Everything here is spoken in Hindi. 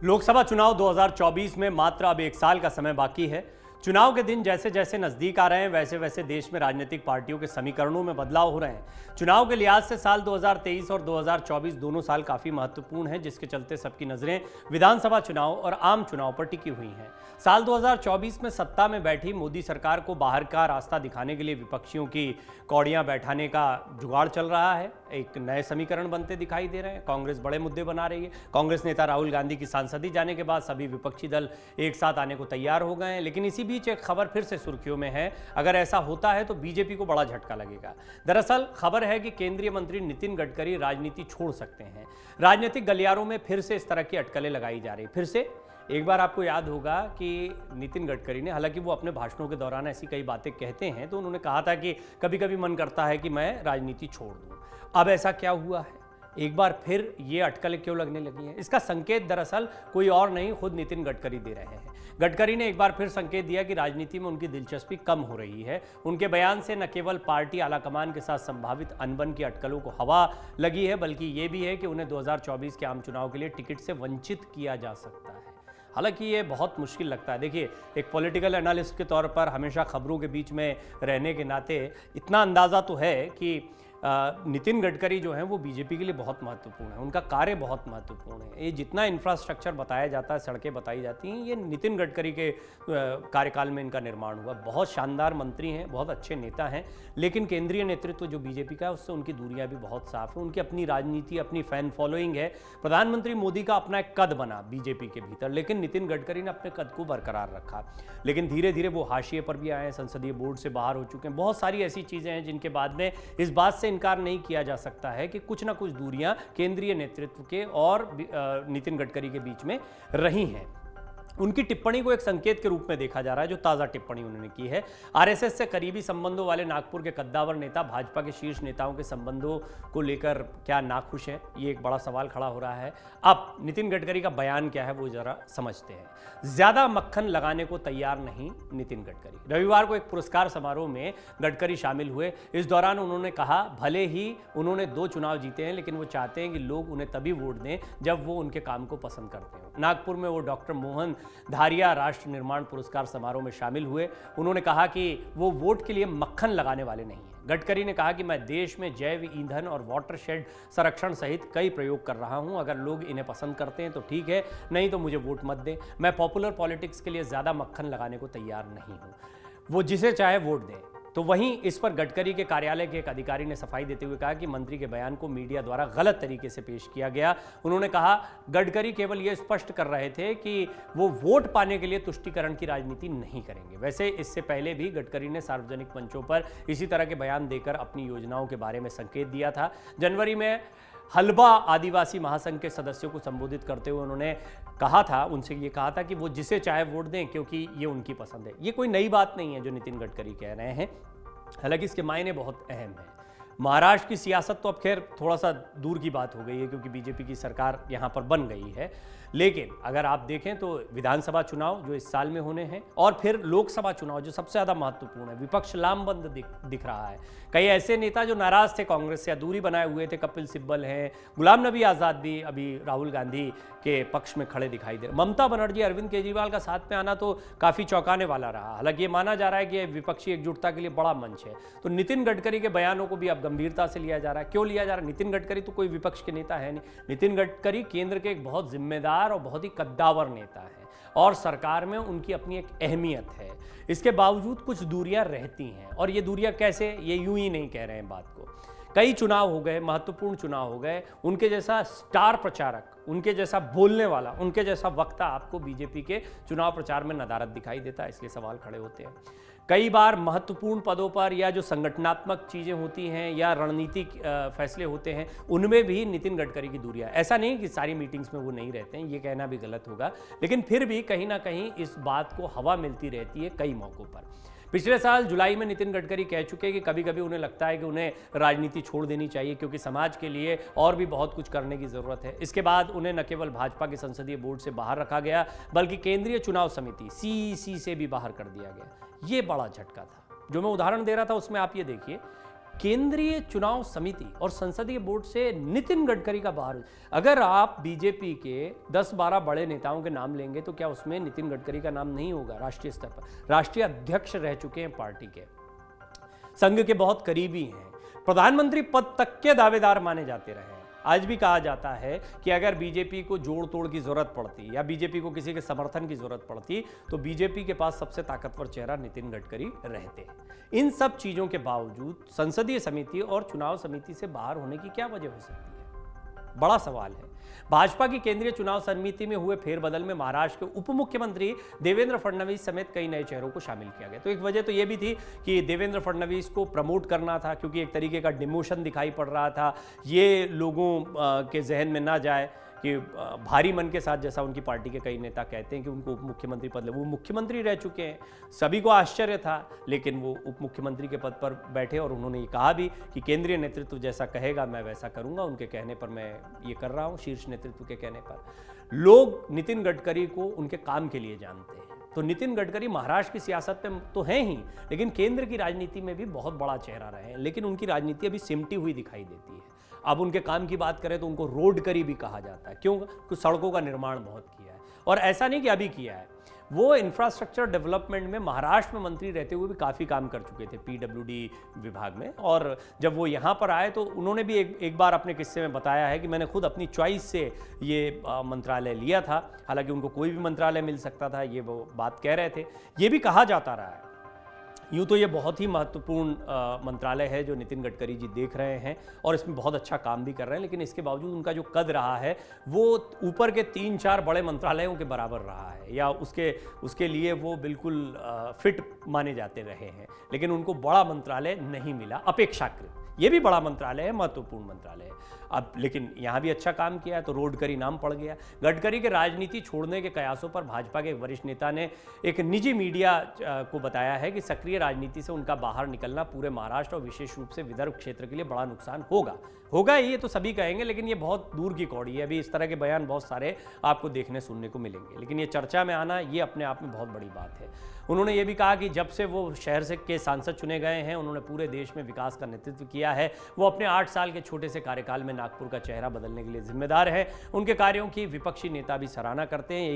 लोकसभा चुनाव 2024 में मात्र अब एक साल का समय बाकी है। चुनाव के दिन जैसे जैसे नजदीक आ रहे हैं वैसे वैसे देश में राजनीतिक पार्टियों के समीकरणों में बदलाव हो रहे हैं। चुनाव के लिहाज से साल 2023 और 2024 दोनों साल काफी महत्वपूर्ण हैं, जिसके चलते सबकी नजरें विधानसभा चुनाव और आम चुनाव पर टिकी हुई हैं। साल 2024 में सत्ता में बैठी मोदी सरकार को बाहर का रास्ता दिखाने के लिए विपक्षियों की कौड़ियां बैठाने का जुगाड़ चल रहा है। एक नए समीकरण बनते दिखाई दे रहे हैं। कांग्रेस बड़े मुद्दे बना रही है। कांग्रेस नेता राहुल गांधी की सांसदी जाने के बाद सभी विपक्षी दल एक साथ आने को तैयार हो गए हैं। लेकिन इसी बीच एक खबर फिर से सुर्खियों में है। अगर ऐसा होता है तो बीजेपी को बड़ा झटका लगेगा। दरअसल खबर है कि केंद्रीय मंत्री नितिन गडकरी राजनीति छोड़ सकते हैं। राजनीतिक गलियारों में फिर से इस तरह की अटकलें लगाई जा रही। फिर से एक बार आपको याद होगा कि नितिन गडकरी ने, हालांकि वो अपने भाषणों के दौरान ऐसी कई बातें कहते हैं, तो उन्होंने कहा था कि कभी कभी मन करता है कि मैं राजनीति छोड़ दूं। अब ऐसा क्या हुआ है? एक बार फिर ये अटकलें क्यों लगने लगी हैं? इसका संकेत दरअसल कोई और नहीं, खुद नितिन गडकरी दे रहे हैं। गडकरी ने एक बार फिर संकेत दिया कि राजनीति में उनकी दिलचस्पी कम हो रही है। उनके बयान से न केवल पार्टी आलाकमान के साथ संभावित अनबन की अटकलों को हवा लगी है, बल्कि ये भी है कि उन्हें 2024 के आम चुनाव के लिए टिकट से वंचित किया जा सकता है। हालांकि ये बहुत मुश्किल लगता है। देखिए, एक पॉलिटिकल एनालिस्ट के तौर पर हमेशा खबरों के बीच में रहने के नाते इतना अंदाज़ा तो है कि नितिन गडकरी जो हैं वो बीजेपी के लिए बहुत महत्वपूर्ण है। उनका कार्य बहुत महत्वपूर्ण है। ये जितना इंफ्रास्ट्रक्चर बताया जाता है, सड़कें बताई जाती हैं, ये नितिन गडकरी के कार्यकाल में इनका निर्माण हुआ। बहुत शानदार मंत्री हैं, बहुत अच्छे नेता हैं, लेकिन केंद्रीय नेतृत्व जो बीजेपी का है उससे उनकी दूरियां भी बहुत साफ है। उनकी अपनी राजनीति, अपनी फैन फॉलोइंग है। प्रधानमंत्री मोदी का अपना एक कद बना बीजेपी के भीतर, लेकिन नितिन गडकरी ने अपने कद को बरकरार रखा। लेकिन धीरे धीरे वो हाशिए पर भी आए हैं, संसदीय बोर्ड से बाहर हो चुके हैं। बहुत सारी ऐसी चीज़ें हैं जिनके बाद में इस बात से इनकार नहीं किया जा सकता है कि कुछ ना कुछ दूरियां केंद्रीय नेतृत्व के और नितिन गडकरी के बीच में रही हैं। उनकी टिप्पणी को एक संकेत के रूप में देखा जा रहा है, जो ताज़ा टिप्पणी उन्होंने की है। आरएसएस से करीबी संबंधों वाले नागपुर के कद्दावर नेता भाजपा के शीर्ष नेताओं के संबंधों को लेकर क्या नाखुश हैं, ये एक बड़ा सवाल खड़ा हो रहा है। अब नितिन गडकरी का बयान क्या है वो जरा समझते हैं। ज्यादा मक्खन लगाने को तैयार नहीं नितिन गडकरी। रविवार को एक पुरस्कार समारोह में गडकरी शामिल हुए। इस दौरान उन्होंने कहा, भले ही उन्होंने 2 चुनाव जीते हैं, लेकिन वो चाहते हैं कि लोग उन्हें तभी वोट दें जब वो उनके काम को पसंद करते हो। नागपुर में वो डॉक्टर मोहन धारिया राष्ट्र निर्माण पुरस्कार समारोह में शामिल हुए। उन्होंने कहा कि वो वोट के लिए मक्खन लगाने वाले नहीं हैं। गडकरी ने कहा कि मैं देश में जैव ईंधन और वाटरशेड संरक्षण सहित कई प्रयोग कर रहा हूं। अगर लोग इन्हें पसंद करते हैं तो ठीक है, नहीं तो मुझे वोट मत दें। मैं पॉपुलर पॉलिटिक्स के लिए ज्यादा मक्खन लगाने को तैयार नहीं हूं। वो जिसे चाहे वोट दें। तो वहीं इस पर गडकरी के कार्यालय के एक अधिकारी ने सफाई देते हुए कहा कि मंत्री के बयान को मीडिया द्वारा गलत तरीके से पेश किया गया। उन्होंने कहा, गडकरी केवल यह स्पष्ट कर रहे थे कि वो वोट पाने के लिए तुष्टीकरण की राजनीति नहीं करेंगे। वैसे इससे पहले भी गडकरी ने सार्वजनिक मंचों पर इसी तरह के बयान देकर अपनी योजनाओं के बारे में संकेत दिया था। जनवरी में हल्बा आदिवासी महासंघ के सदस्यों को संबोधित करते हुए उन्होंने कहा था, उनसे ये कहा था कि वो जिसे चाहे वोट दें, क्योंकि ये उनकी पसंद है। ये कोई नई बात नहीं है जो नितिन गडकरी कह रहे हैं, हालांकि इसके मायने बहुत अहम हैं। महाराष्ट्र की सियासत तो अब खैर थोड़ा सा दूर की बात हो गई है, क्योंकि बीजेपी की सरकार यहाँ पर बन गई है। लेकिन अगर आप देखें तो विधानसभा चुनाव जो इस साल में होने हैं, और फिर लोकसभा चुनाव जो सबसे ज़्यादा महत्वपूर्ण है, विपक्ष लामबंद दिख रहा है। कई ऐसे नेता जो नाराज थे कांग्रेस से या दूरी बनाए हुए थे, कपिल सिब्बल हैं, गुलाम नबी आज़ाद भी अभी राहुल गांधी के पक्ष में खड़े दिखाई दे रहे। ममता बनर्जी, अरविंद केजरीवाल का साथ में आना तो काफ़ी चौंकाने वाला रहा। हालांकि ये माना जा रहा है कि विपक्षी एकजुटता के लिए बड़ा मंच है। तो नितिन गडकरी के बयानों को भी अब गंभीरता से लिया जा रहा है। क्यों लिया जा रहा है? नितिन गडकरी तो कोई विपक्ष के नेता है नहीं। नितिन गडकरी केंद्र के एक बहुत जिम्मेदार और बहुत ही कद्दावर नेता है, और सरकार में उनकी अपनी एक अहमियत है। इसके बावजूद कुछ दूरियां रहती हैं, और ये दूरियां कैसे, ये यूं ही नहीं कह रहे हैं बात को। कई चुनाव हो गए, महत्वपूर्ण चुनाव हो गए, उनके जैसा स्टार प्रचारक, उनके जैसा बोलने वाला, उनके जैसा वक्ता आपको बीजेपी के चुनाव प्रचार में नदारद दिखाई देता है। इसलिए सवाल खड़े होते हैं। कई बार महत्वपूर्ण पदों पर या जो संगठनात्मक चीज़ें होती हैं या रणनीतिक फैसले होते हैं, उनमें भी नितिन गडकरी की दूरियां। ऐसा नहीं कि सारी मीटिंग्स में वो नहीं रहते हैं, ये कहना भी गलत होगा, लेकिन फिर भी कहीं ना कहीं इस बात को हवा मिलती रहती है कई मौक़ों पर। पिछले साल जुलाई में नितिन गडकरी कह चुके हैं कि कभी कभी उन्हें लगता है कि उन्हें राजनीति छोड़ देनी चाहिए, क्योंकि समाज के लिए और भी बहुत कुछ करने की ज़रूरत है। इसके बाद उन्हें न केवल भाजपा के संसदीय बोर्ड से बाहर रखा गया, बल्कि केंद्रीय चुनाव समिति CEC से भी बाहर कर दिया गया। ये बड़ा झटका था। जो मैं उदाहरण दे रहा था उसमें आप ये देखिए, केंद्रीय चुनाव समिति और संसदीय बोर्ड से नितिन गडकरी का बाहर। अगर आप बीजेपी के 10-12 बड़े नेताओं के नाम लेंगे तो क्या उसमें नितिन गडकरी का नाम नहीं होगा? राष्ट्रीय स्तर पर राष्ट्रीय अध्यक्ष रह चुके हैं पार्टी के, संघ के बहुत करीबी हैं, प्रधानमंत्री पद तक के दावेदार माने जाते रहे हैं। आज भी कहा जाता है कि अगर बीजेपी को जोड़ तोड़ की जरूरत पड़ती या बीजेपी को किसी के समर्थन की जरूरत पड़ती तो बीजेपी के पास सबसे ताकतवर चेहरा नितिन गडकरी रहते। इन सब चीजों के बावजूद संसदीय समिति और चुनाव समिति से बाहर होने की क्या वजह हो सकती है? बड़ा सवाल है। भाजपा की केंद्रीय चुनाव समिति में हुए फेरबदल में महाराष्ट्र के उप मुख्यमंत्री देवेंद्र फडणवीस समेत कई नए चेहरों को शामिल किया गया। तो एक वजह तो यह भी थी कि देवेंद्र फडणवीस को प्रमोट करना था, क्योंकि एक तरीके का डिमोशन दिखाई पड़ रहा था। ये लोगों के जहन में ना जाए कि भारी मन के साथ, जैसा उनकी पार्टी के कई नेता कहते हैं कि उनको उप मुख्यमंत्री पद, वो मुख्यमंत्री रह चुके हैं। सभी को आश्चर्य था, लेकिन वो उप मुख्यमंत्री के पद पर बैठे और उन्होंने ये कहा भी कि केंद्रीय नेतृत्व जैसा कहेगा मैं वैसा करूंगा, उनके कहने पर मैं ये कर रहा हूं, शीर्ष नेतृत्व के कहने पर। लोग नितिन गडकरी को उनके काम के लिए जानते हैं। तो नितिन गडकरी महाराष्ट्र की सियासत में तो हैं ही, लेकिन केंद्र की राजनीति में भी बहुत बड़ा चेहरा रहे हैं। लेकिन उनकी राजनीति अभी सिमटी हुई दिखाई देती है। अब उनके काम की बात करें तो उनको रोड करी भी कहा जाता है। क्यों? क्योंकि सड़कों का निर्माण बहुत किया है, और ऐसा नहीं कि अभी किया है, वो इंफ्रास्ट्रक्चर डेवलपमेंट में महाराष्ट्र में मंत्री रहते हुए भी काफ़ी काम कर चुके थे पीडब्ल्यूडी विभाग में। और जब वो यहाँ पर आए तो उन्होंने भी एक बार अपने किस्से में बताया है कि मैंने खुद अपनी चॉइस से ये मंत्रालय लिया था। हालांकि उनको कोई भी मंत्रालय मिल सकता था, ये वो बात कह रहे थे। ये भी कहा जाता रहा है। यूँ तो ये बहुत ही महत्वपूर्ण मंत्रालय है जो नितिन गडकरी जी देख रहे हैं, और इसमें बहुत अच्छा काम भी कर रहे हैं। लेकिन इसके बावजूद उनका जो कद रहा है वो ऊपर के 3-4 बड़े मंत्रालयों के बराबर रहा है, या उसके लिए वो बिल्कुल फिट माने जाते रहे हैं। लेकिन उनको बड़ा मंत्रालय नहीं मिला अपेक्षाकृत। ये भी बड़ा मंत्रालय है, महत्वपूर्ण मंत्रालय है। अब लेकिन यहाँ भी अच्छा काम किया है तो रोडकरी नाम पड़ गया। गडकरी के राजनीति छोड़ने के कयासों पर भाजपा के एक वरिष्ठ नेता ने एक निजी मीडिया को बताया है कि सक्रिय राजनीति से उनका बाहर निकलना पूरे महाराष्ट्र और विशेष रूप से विदर्भ क्षेत्र के लिए बड़ा नुकसान होगा। ये तो सभी कहेंगे, लेकिन ये बहुत दूर की कौड़ी है। अभी इस तरह के बयान बहुत सारे आपको देखने सुनने को मिलेंगे, लेकिन ये चर्चा में आना ये अपने आप में बहुत बड़ी बात है। उन्होंने ये भी कहा कि जब से वो शहर से के सांसद चुने गए हैं, उन्होंने पूरे देश में विकास का नेतृत्व किया है। वो अपने 8 साल के छोटे से कार्यकाल में नागपुर का चेहरा बदलने के लिए जिम्मेदार है। उनके कार्यों की विपक्षी नेता भी सराहना करते हैं।